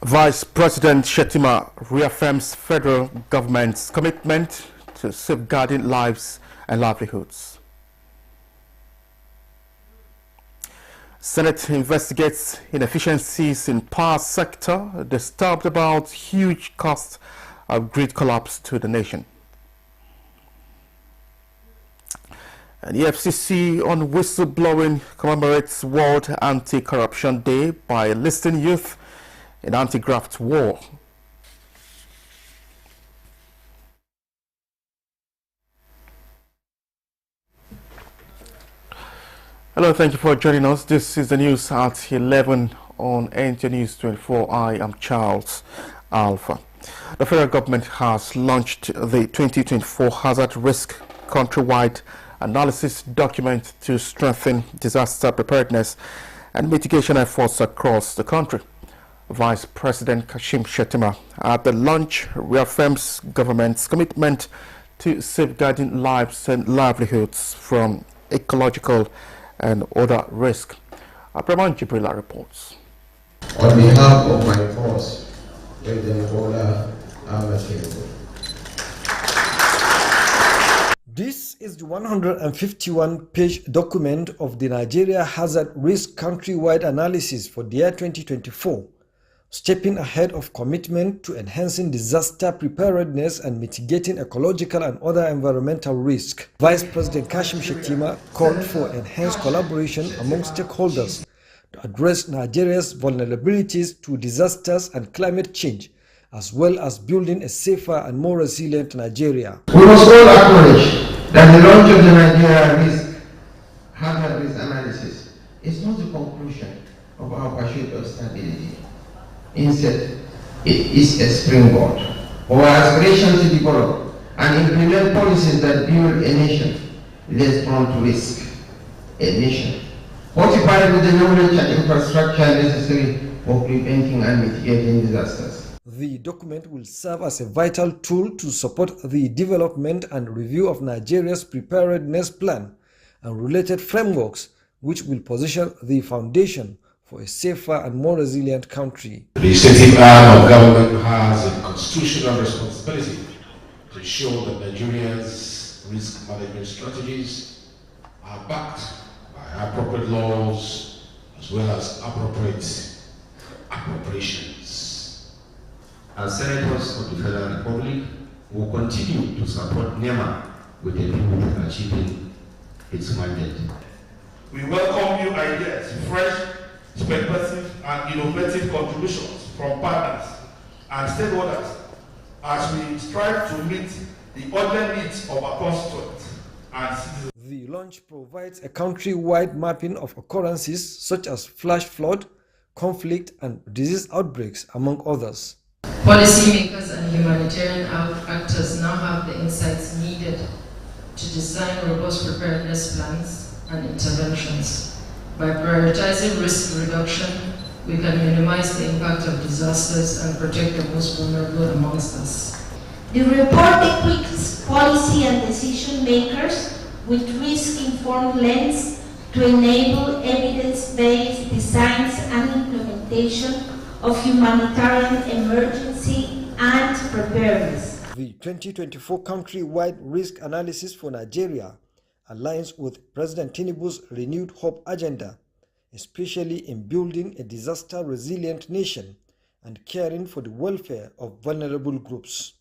Vice President Shettima reaffirms federal government's commitment to safeguarding lives and livelihoods. Senate investigates inefficiencies in power sector, disturbed about huge cost of grid collapse to the nation. And the FCC on whistleblowing commemorates World Anti-Corruption Day by listing youth in anti-graft war. Hello, thank you for joining us. This is the news at 11 on Nta News24. I am Charles Alpha. The federal government has launched the 2024 Hazard Risk Countrywide Analysis document to strengthen disaster preparedness and mitigation efforts across the country. Vice President Shettima at the launch reaffirms government's commitment to safeguarding lives and livelihoods from ecological and other risks. Abraman Jibrila reports. On behalf of my force, President Bola Ahmed. This is the 151-page document of the Nigeria Hazard Risk Countrywide Analysis for the year 2024, stepping ahead of commitment to enhancing disaster preparedness and mitigating ecological and other environmental risks. Vice President Kashim Shettima called for enhanced collaboration among stakeholders to address Nigeria's vulnerabilities to disasters and climate change, as well as building a safer and more resilient Nigeria. We must all acknowledge that the launch of the Nigeria Hazard Risk Analysis is not the conclusion of our pursuit of stability. Instead, it is a springboard for our aspiration to develop and implement policies that build a nation less prone to risk, a nation fortified with the knowledge and infrastructure necessary for preventing and mitigating disasters. The document will serve as a vital tool to support the development and review of Nigeria's preparedness plan and related frameworks, which will position the foundation for a safer and more resilient country. The executive arm of government has a constitutional responsibility to ensure that Nigeria's risk management strategies are backed by appropriate laws as well as appropriate appropriations. As Senators of the Federal Republic will continue to support NEMA with a view to achieving its mandate. We welcome new ideas, fresh, speculative and innovative contributions from partners and stakeholders as we strive to meet the urgent needs of our constituents and citizens. The launch provides a country-wide mapping of occurrences such as flash flood, conflict and disease outbreaks, among others. Policymakers and humanitarian actors now have the insights needed to design robust preparedness plans and interventions. By prioritizing risk reduction, we can minimize the impact of disasters and protect the most vulnerable amongst us. The report equips policy and decision makers with risk-informed lens to enable evidence-based designs and implementation of humanitarian emergency and preparedness. The 2024 country-wide risk analysis for Nigeria aligns with President Tinubu's renewed hope agenda, especially in building a disaster-resilient nation and caring for the welfare of vulnerable groups.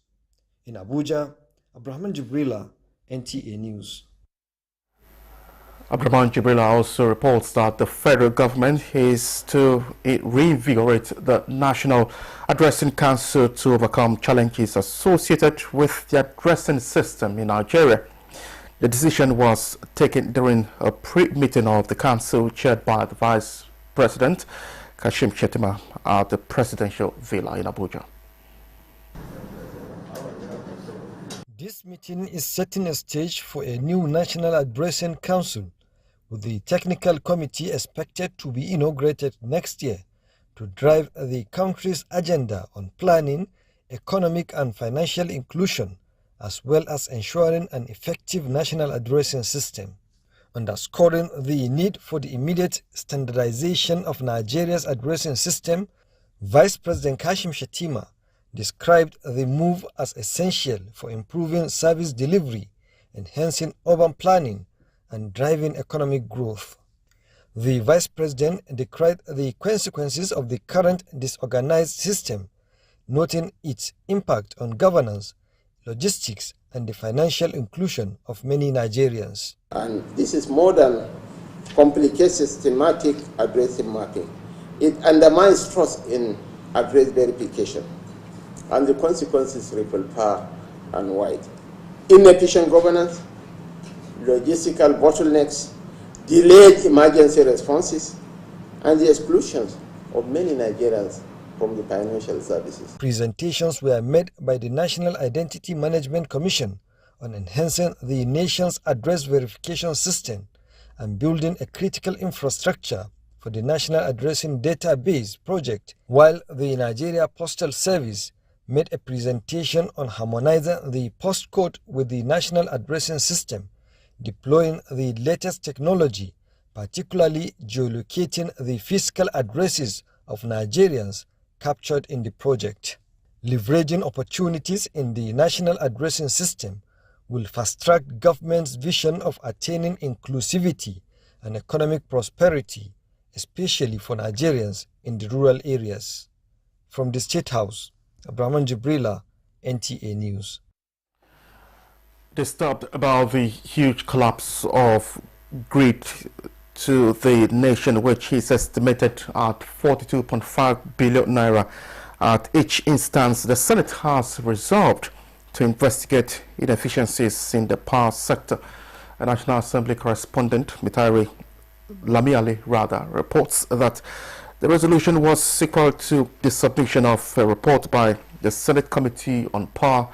In Abuja, Abraham Jibrila, NTA News. Abraman Jibrila also reports that the federal government is to reinvigorate the National Addressing Council to overcome challenges associated with the addressing system in Nigeria. The decision was taken during a pre-meeting of the council chaired by the Vice President Kashim Shettima at the Presidential Villa in Abuja. This meeting is setting a stage for a new National Addressing Council, with the technical committee expected to be inaugurated next year to drive the country's agenda on planning, economic and financial inclusion, as well as ensuring an effective national addressing system, underscoring the need for the immediate standardization of Nigeria's addressing system Vice President Kashim Shettima described the move as essential for improving service delivery, enhancing urban planning, and driving economic growth. The Vice President decried the consequences of the current disorganized system, noting its impact on governance, logistics, and the financial inclusion of many Nigerians. And this is more than complicated systematic address mapping. It undermines trust in address verification, and the consequences ripple far and wide. Inefficient governance, logistical bottlenecks, delayed emergency responses, and the exclusion of many Nigerians from the financial services. Presentations were made by the National Identity Management Commission on enhancing the nation's address verification system and building a critical infrastructure for the National Addressing Database project, while the Nigeria Postal Service made a presentation on harmonizing the postcode with the National Addressing System, deploying the latest technology, particularly geolocating the physical addresses of Nigerians captured in the project. Leveraging opportunities in the National Addressing System will fast-track government's vision of attaining inclusivity and economic prosperity, especially for Nigerians in the rural areas. From the State House, Abraman Jibrila, NTA News. Disturbed about the huge collapse of grid to the nation, which is estimated at 42.5 billion naira at each instance, the Senate has resolved to investigate inefficiencies in the power sector. A National Assembly correspondent, Lamiale reports that the resolution was sequel to the submission of a report by the Senate Committee on Power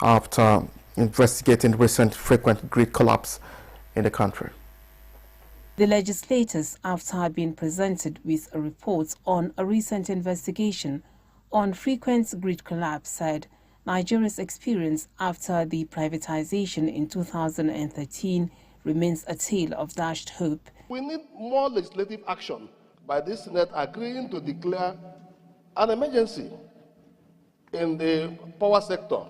after investigating recent frequent grid collapse in the country. The legislators, after being presented with a report on a recent investigation on frequent grid collapse, said Nigeria's experience after the privatization in 2013 remains a tale of dashed hope. We need more legislative action by this Senate agreeing to declare an emergency in the power sector.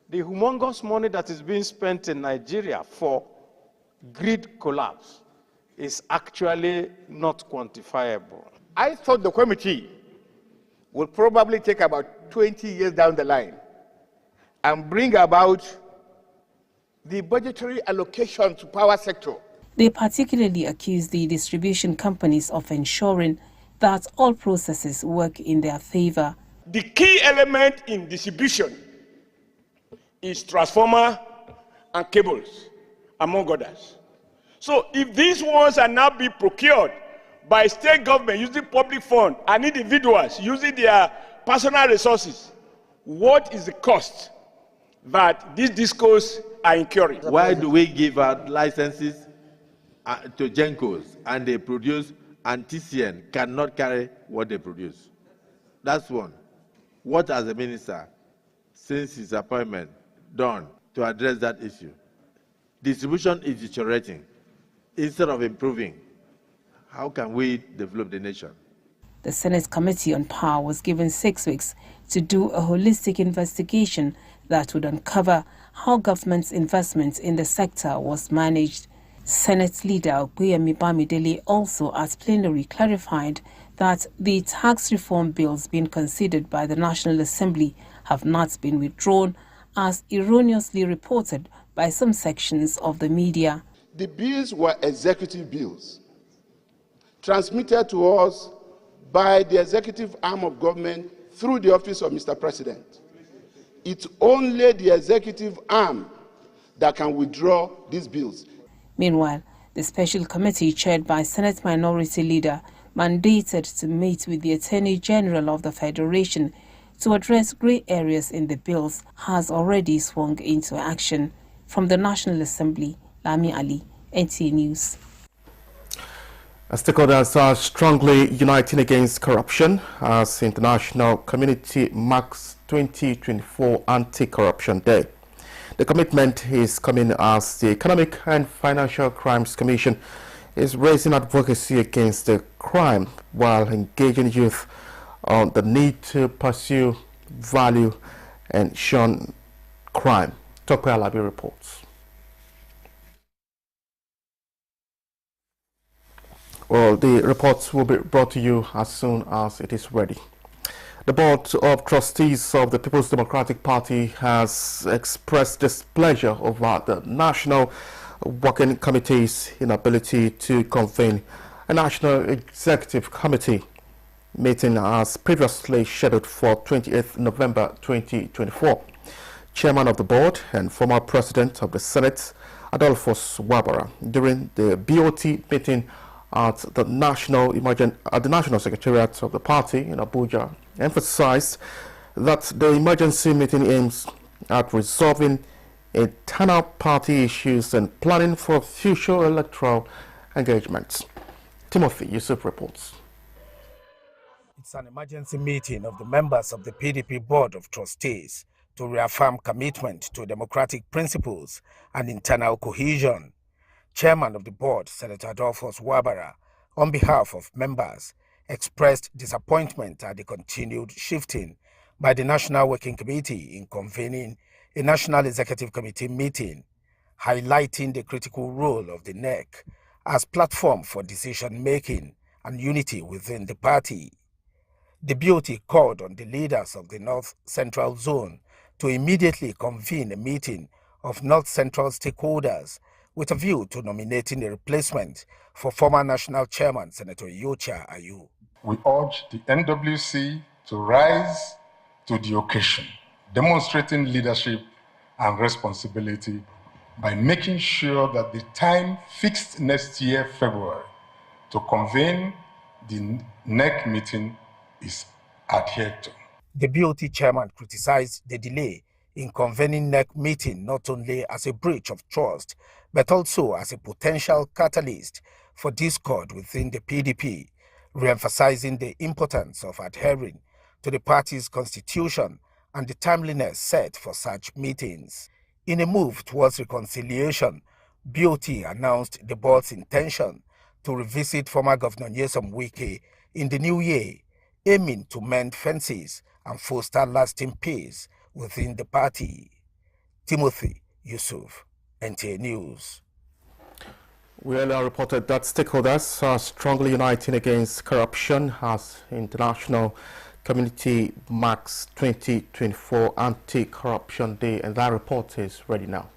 The humongous money that is being spent in Nigeria for grid collapse is actually not quantifiable. I thought the committee will probably take about 20 years down the line and bring about the budgetary allocation to power sector. They particularly accused the distribution companies of ensuring that all processes work in their favor. The key element in distribution is transformer and cables, among others. So if these ones are now being procured by state government using public funds and individuals using their personal resources, what is the cost that these discos are incurring? Why do we give out licenses to Gencos and they produce, and TCN cannot carry what they produce? That's one. What has the minister, since his appointment, done to address that issue? Distribution is deteriorating instead of improving. How can we develop the nation? The Senate Committee on Power was given 6 weeks to do a holistic investigation that would uncover how government's investment in the sector was managed. Senate Leader Okoyemi Bamidele also at plenary clarified that the tax reform bills being considered by the National Assembly have not been withdrawn, as erroneously reported by some sections of the media. The bills were executive bills, transmitted to us by the executive arm of government through the office of Mr. President. It's only the executive arm that can withdraw these bills. Meanwhile, the special committee chaired by Senate Minority Leader mandated to meet with the Attorney General of the Federation to address grey areas in the bills has already swung into action. From the National Assembly, Lami Ali, NTA News. Stakeholders are strongly uniting against corruption as international community marks 2024 Anti-Corruption Day. The commitment is coming as the Economic and Financial Crimes Commission is raising advocacy against the crime while engaging youth on the need to pursue value and shun crime. Tokwe Alabi reports. Well, the reports will be brought to you as soon as it is ready. The Board of Trustees of the People's Democratic Party has expressed displeasure over the National Working Committee's inability to convene a National Executive Committee meeting as previously scheduled for 28th November 2024. Chairman of the board and former President of the Senate, Adolphus Wabara, during the BOT meeting at the National Secretariat of the party in Abuja, emphasized that the emergency meeting aims at resolving internal party issues and planning for future electoral engagements. Timothy Yusuf reports. It's an emergency meeting of the members of the PDP Board of Trustees to reaffirm commitment to democratic principles and internal cohesion. Chairman of the board, Senator Adolphus Wabara, on behalf of members, expressed disappointment at the continued shifting by the National Working Committee in convening a National Executive Committee meeting, highlighting the critical role of the NEC as platform for decision-making and unity within the party. The BOT called on the leaders of the North Central Zone to immediately convene a meeting of North Central stakeholders with a view to nominating a replacement for former National Chairman Senator Yocha Ayu. We urge the NWC to rise to the occasion, demonstrating leadership and responsibility by making sure that the time fixed next year, February, to convene the NEC meeting is adhered to. The BOT chairman criticized the delay in convening NEC meeting not only as a breach of trust, but also as a potential catalyst for discord within the PDP, re-emphasizing the importance of adhering to the party's constitution and the timeliness set for such meetings. In a move towards reconciliation, BOT announced the board's intention to revisit former Governor Nyesom Wike in the new year, aiming to mend fences and foster lasting peace within the party. Timothy Yusuf, Nta News. We earlier reported that stakeholders are strongly uniting against corruption as international community marks 2024 Anti-Corruption Day, and that report is ready now.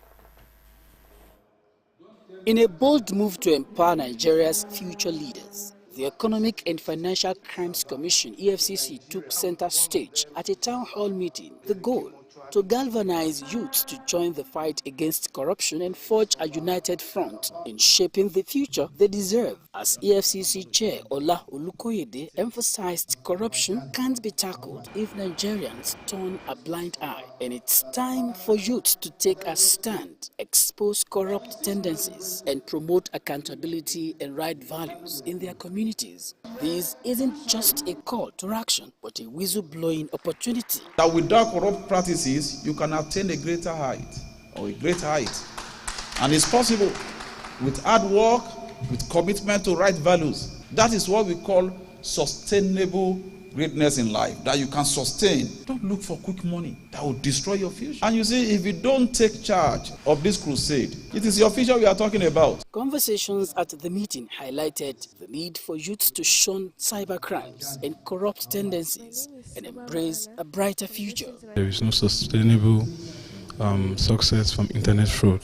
In a bold move to empower Nigeria's future leaders, the Economic and Financial Crimes Commission, EFCC, took center stage at a town hall meeting. The goal, to galvanize youths to join the fight against corruption and forge a united front in shaping the future they deserve. As EFCC Chair Ola Olukoyede emphasized, corruption can't be tackled if Nigerians turn a blind eye, and it's time for youths to take a stand, expose corrupt tendencies, and promote accountability and right values in their communities. This isn't just a call to action, but a whistle-blowing opportunity. That without corrupt practices, you can attain a greater height or a great height. And it's possible with hard work, with commitment to right values. That is what we call sustainable greatness in life, that you can sustain. Don't look for quick money that will destroy your future. And you see, if you don't take charge of this crusade, it is your future we are talking about. Conversations at the meeting highlighted the need for youths to shun cyber crimes and corrupt tendencies and embrace a brighter future. There is no sustainable success from internet fraud.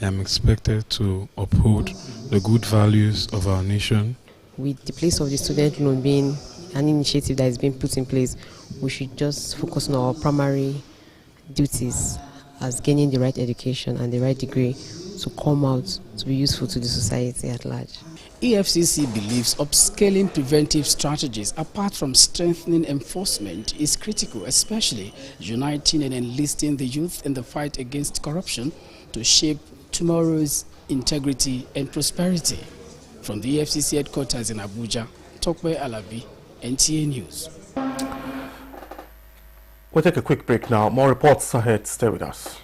I am expected to uphold the good values of our nation. With the place of the student loan being an initiative that is being put in place, we should just focus on our primary duties as gaining the right education and the right degree to come out to be useful to the society at large. EFCC believes upscaling preventive strategies apart from strengthening enforcement is critical, especially uniting and enlisting the youth in the fight against corruption to shape tomorrow's integrity and prosperity. From the EFCC headquarters in Abuja, Tokwe Alabi, Nta News. We'll take a quick break now. More reports ahead. Stay with us.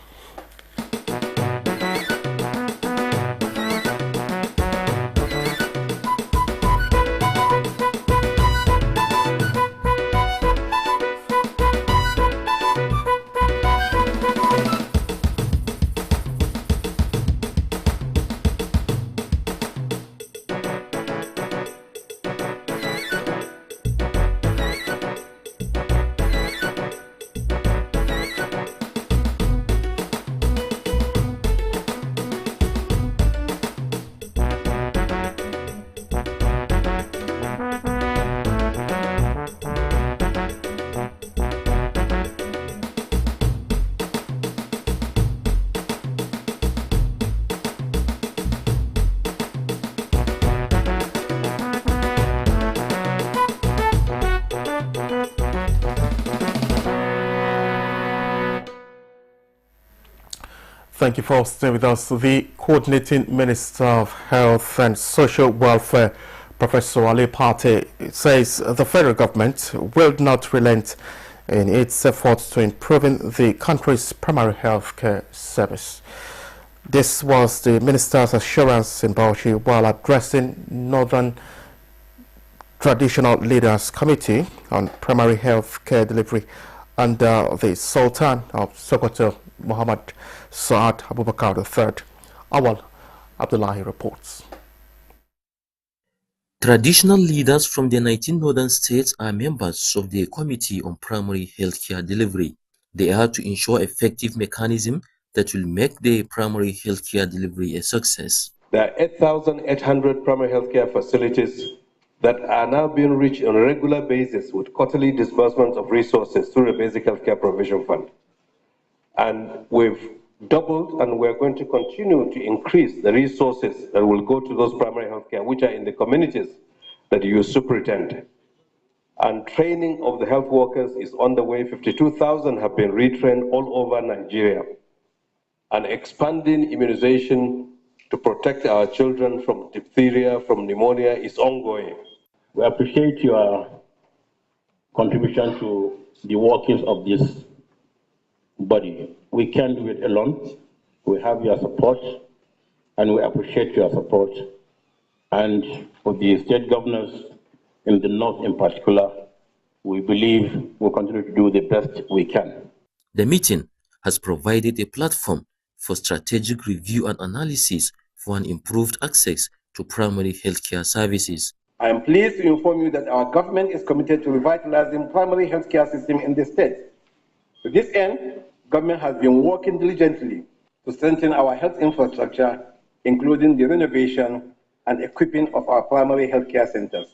Thank you for staying with us. The Coordinating Minister of Health and Social Welfare, Professor Ali Pate, says the federal government will not relent in its efforts to improving the country's primary health care service. This was the minister's assurance in Bauchi while addressing Northern Traditional Leaders Committee on Primary Health Care Delivery under the Sultan of Sokoto, Muhammad Saad Abubakar III. Awal Abdullahi reports. Traditional leaders from the 19 northern states are members of the Committee on Primary Healthcare Delivery. They are to ensure effective mechanism that will make the primary healthcare delivery a success. There are 8,800 primary healthcare facilities that are now being reached on a regular basis with quarterly disbursements of resources through the Basic Healthcare Provision Fund. And we've doubled, and we're going to continue to increase the resources that will go to those primary healthcare, which are in the communities that you superintend. And training of the health workers is on the way. 52,000 have been retrained all over Nigeria. And expanding immunization to protect our children from diphtheria, from pneumonia is ongoing. We appreciate your contribution to the workings of this body. We can't do it alone. We have your support, and we appreciate your support. And for the state governors in the north in particular, we believe we'll continue to do the best we can. The meeting has provided a platform for strategic review and analysis for an improved access to primary healthcare services. I am pleased to inform you that our government is committed to revitalizing primary healthcare system in the state. To this end, government has been working diligently to strengthen our health infrastructure, including the renovation and equipping of our primary healthcare centers.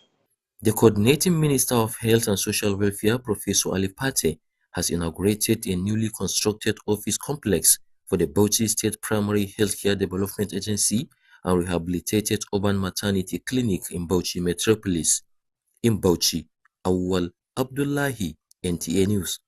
The Coordinating Minister of Health and Social Welfare, Professor Ali Pate, has inaugurated a newly constructed office complex for the Bauchi State Primary Healthcare Development Agency and rehabilitated urban maternity clinic in Bauchi Metropolis. In Bauchi, Awal Abdullahi, Nta News.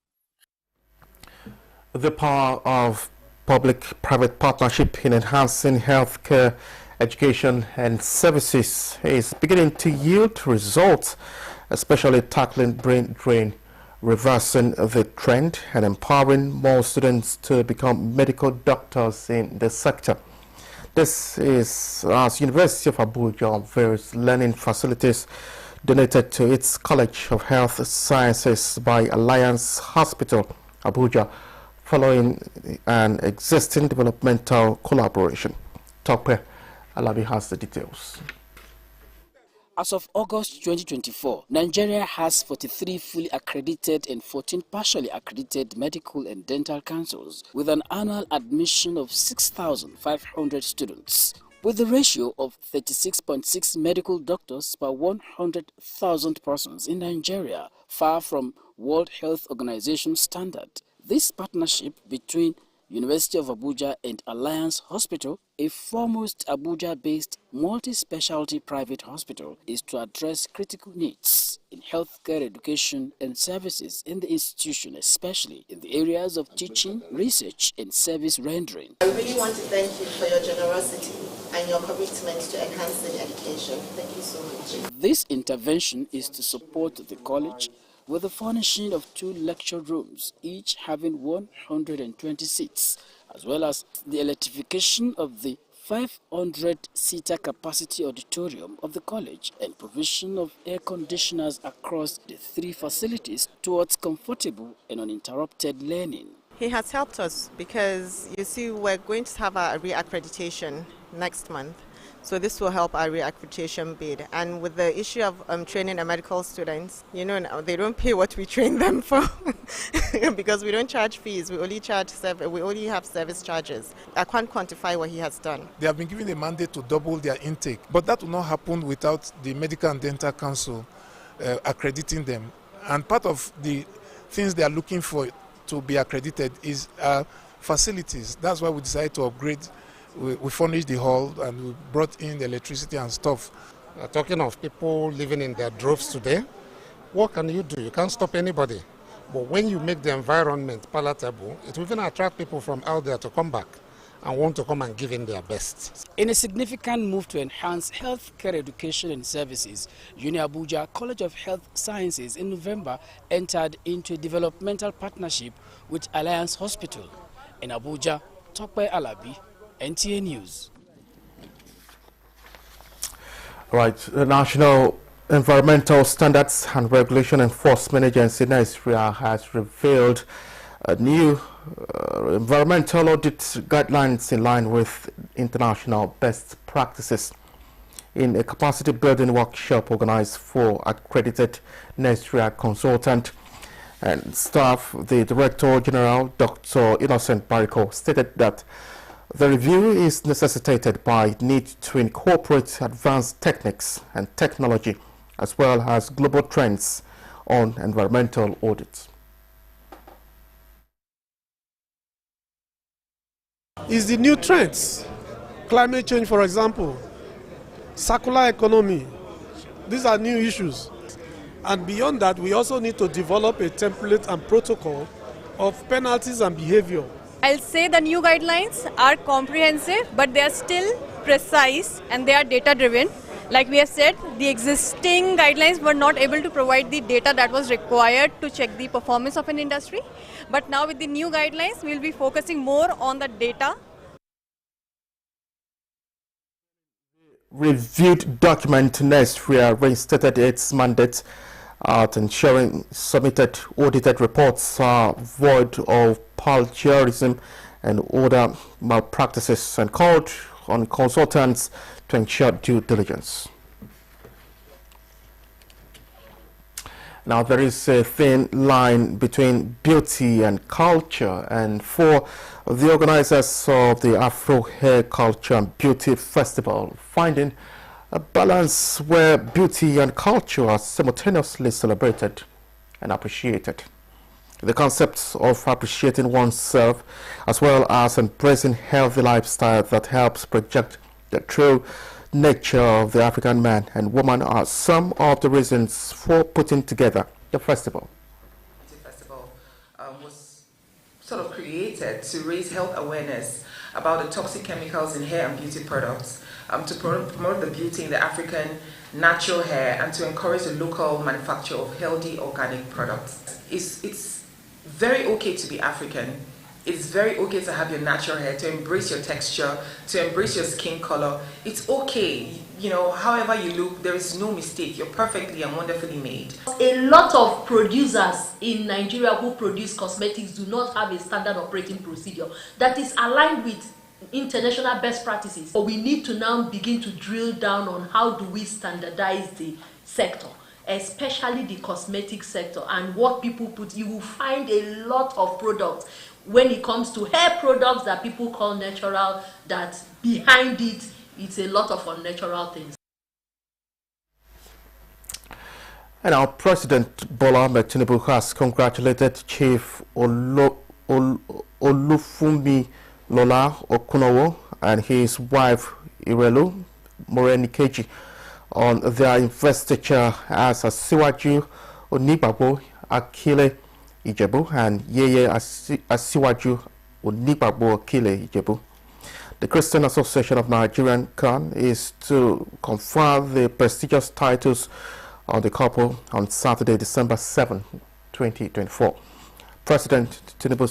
The power of public-private partnership in enhancing healthcare, education and services is beginning to yield results, especially tackling brain drain, reversing the trend and empowering more students to become medical doctors in the sector. This is as University of Abuja various learning facilities donated to its College of Health Sciences by Alliance Hospital, Abuja, following an existing developmental collaboration. Tokpe Alabi has the details. As of August 2024, Nigeria has 43 fully accredited and 14 partially accredited medical and dental councils with an annual admission of 6,500 students, with a ratio of 36.6 medical doctors per 100,000 persons in Nigeria, far from World Health Organization standard. This partnership between University of Abuja and Alliance Hospital, a foremost Abuja-based multi-specialty private hospital, is to address critical needs in healthcare, education and services in the institution, especially in the areas of teaching, research and service rendering. I really want to thank you for your generosity and your commitment to enhancing education. Thank you so much. This intervention is to support the college with the furnishing of 2 lecture rooms, each having 120 seats, as well as the electrification of the 500-seater capacity auditorium of the college and provision of air conditioners across the 3 facilities towards comfortable and uninterrupted learning. He has helped us because, you see, we're going to have our reaccreditation next month. So this will help our reaccreditation bid. And with the issue of training our medical students, you know, they don't pay what we train them for because we don't charge fees. We only have service charges. I can't quantify what he has done. They have been given a mandate to double their intake, but that will not happen without the Medical and Dental Council accrediting them. And part of the things they are looking for to be accredited is facilities. That's why we decided to upgrade. We furnished the hall and we brought in the electricity and stuff. Talking of people living in their droves today, what can you do? You can't stop anybody. But when you make the environment palatable, it will even attract people from out there to come back. and want to come and give in their best. In a significant move to enhance healthcare education and services, Uni Abuja College of Health Sciences in November entered into a developmental partnership with Alliance Hospital. In Abuja, Tokpe Alabi, Nta News. Right, the National Environmental Standards and Regulation Enforcement Agency, Nigeria, has revealed a new environmental audit guidelines in line with international best practices. In a capacity building workshop organized for accredited Nigeria consultant and staff, the Director General, Dr. Innocent Bariko, stated that the review is necessitated by the need to incorporate advanced techniques and technology as well as global trends on environmental audits. Is the new trends, climate change, for example, circular economy. These are new issues. And beyond that, we also need to develop a template and protocol of penalties and behavior. I'll say the new guidelines are comprehensive, but they are still precise and they are data driven. Like we have said, the existing guidelines were not able to provide the data that was required to check the performance of an industry. But now with the new guidelines, we'll be focusing more on the data. Reviewed document Nigeria reinstated its mandate at ensuring submitted audited reports are void of plagiarism and other malpractices and called on consultants to ensure due diligence. Now, there is a thin line between beauty and culture, and for the organizers of the Afro Hair Culture and Beauty Festival, finding a balance where beauty and culture are simultaneously celebrated and appreciated. The concept of appreciating oneself as well as embracing healthy lifestyle that helps project the true nature of the African man and woman are some of the reasons for putting together the festival. The festival was sort of created to raise health awareness about the toxic chemicals in hair and beauty products, to promote the beauty in the African natural hair and to encourage the local manufacture of healthy organic products. It's very okay to be African. It's very okay to have your natural hair, to embrace your texture, to embrace your skin color. It's okay, you know, however you look, there is no mistake. You're perfectly and wonderfully made. A lot of producers in Nigeria who produce cosmetics do not have a standard operating procedure that is aligned with international best practices. So we need to now begin to drill down on how do we standardize the sector, especially the cosmetic sector, and what people put. You will find a lot of products when it comes to hair products that people call natural, that behind it, it's a lot of unnatural things. And our President Bola Ahmed Tinubu has congratulated Chief Olufumi Lola Okunowo and his wife Irelu Morenikeji on their investiture as Asiwaju Onigbagbo Akile Ijebu and Yeye Asiwaju Onigbagbo Akile Ijebu. The Christian Association of Nigerian CAN is to confer the prestigious titles on the couple on Saturday, December 7, 2024. President Tinubu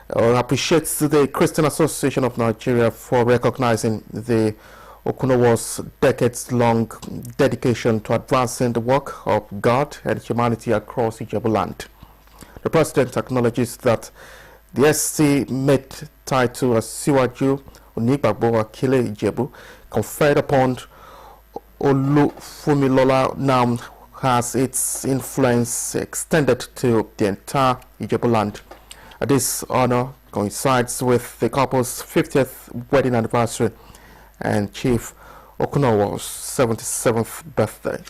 appreciates the Christian Association of Nigeria for recognizing the Okunowo's decades-long dedication to advancing the work of God and humanity across Ijebu land. The President acknowledges that the SC made title Asiwaju Onigbagbo Akile Ijebu conferred upon Olufumilola now has its influence extended to the entire Ijebu land. This honor coincides with the couple's 50th wedding anniversary and Chief Okunowo's 77th birthday.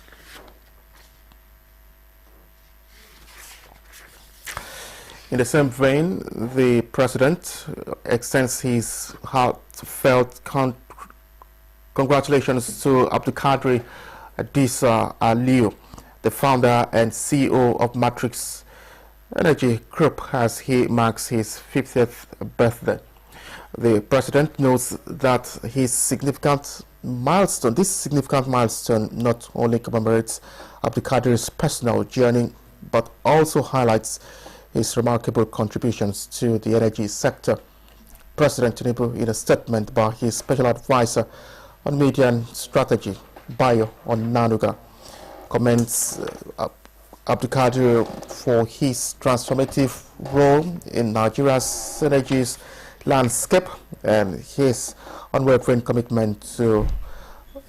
In the same vein, the President extends his heartfelt congratulations to Abdulkadir Adisa Aliyu, the founder and CEO of Matrix Energy Group as he marks his 50th birthday. The president notes that this significant milestone not only commemorates Abdulkadir's personal journey, but also highlights his remarkable contributions to the energy sector. President Tinubu, in a statement by his special advisor on media and strategy, Bayo Onanuga, commends Abdulkadir for his transformative role in Nigeria's energy landscape and his unwavering commitment to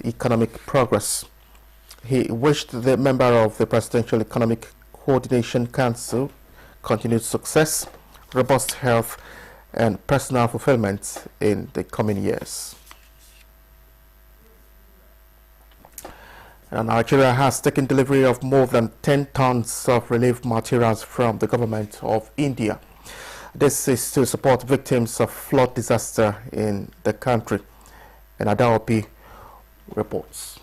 economic progress. He wished the member of the Presidential Economic Coordination Council continued success, robust health, and personal fulfillment in the coming years. And Nigeria has taken delivery of more than 10 tons of relief materials from the government of India. This is to support victims of flood disaster in the country. And Adaopi reports.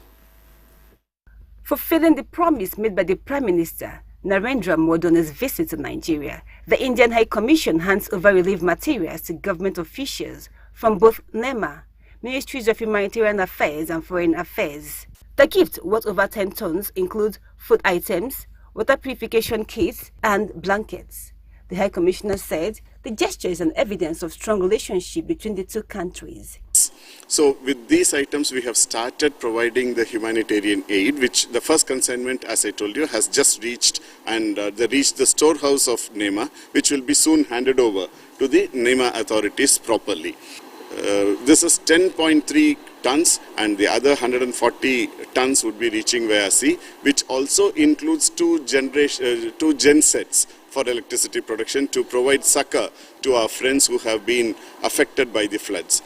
Fulfilling the promise made by the Prime Minister Narendra Modi on his visit to Nigeria, the Indian High Commission hands over relief materials to government officials from both NEMA, Ministries of Humanitarian Affairs and Foreign Affairs. The gift, worth over 10 tons, includes food items, water purification kits, and blankets. The High Commissioner said the gesture is an evidence of strong relationship between the two countries. So with these items, we have started providing the humanitarian aid, which the first consignment, as I told you, has just reached, and they reached the storehouse of NEMA, which will be soon handed over to the NEMA authorities properly. This is 10.3 tons, and the other 140 tons would be reaching via sea, which also includes two gen sets for electricity production to provide succor to our friends who have been affected by the floods.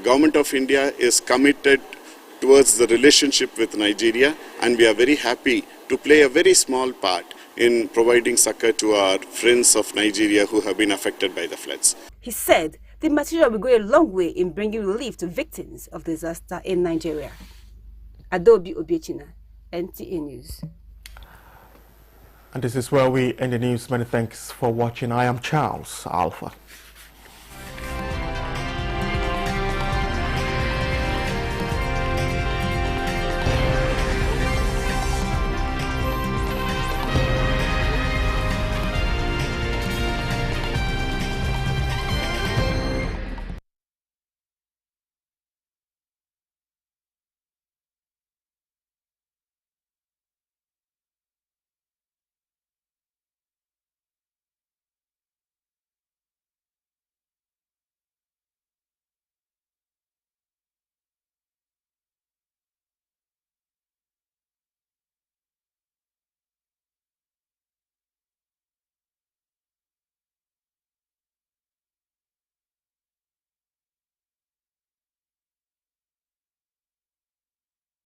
Government of India is committed towards the relationship with Nigeria, and we are very happy to play a very small part in providing succor to our friends of Nigeria who have been affected by the floods. He said the material will go a long way in bringing relief to victims of disaster in Nigeria. Adobe Obiechina, NTA News. And this is where we end the news. Many thanks for watching. I am Charles Alpha.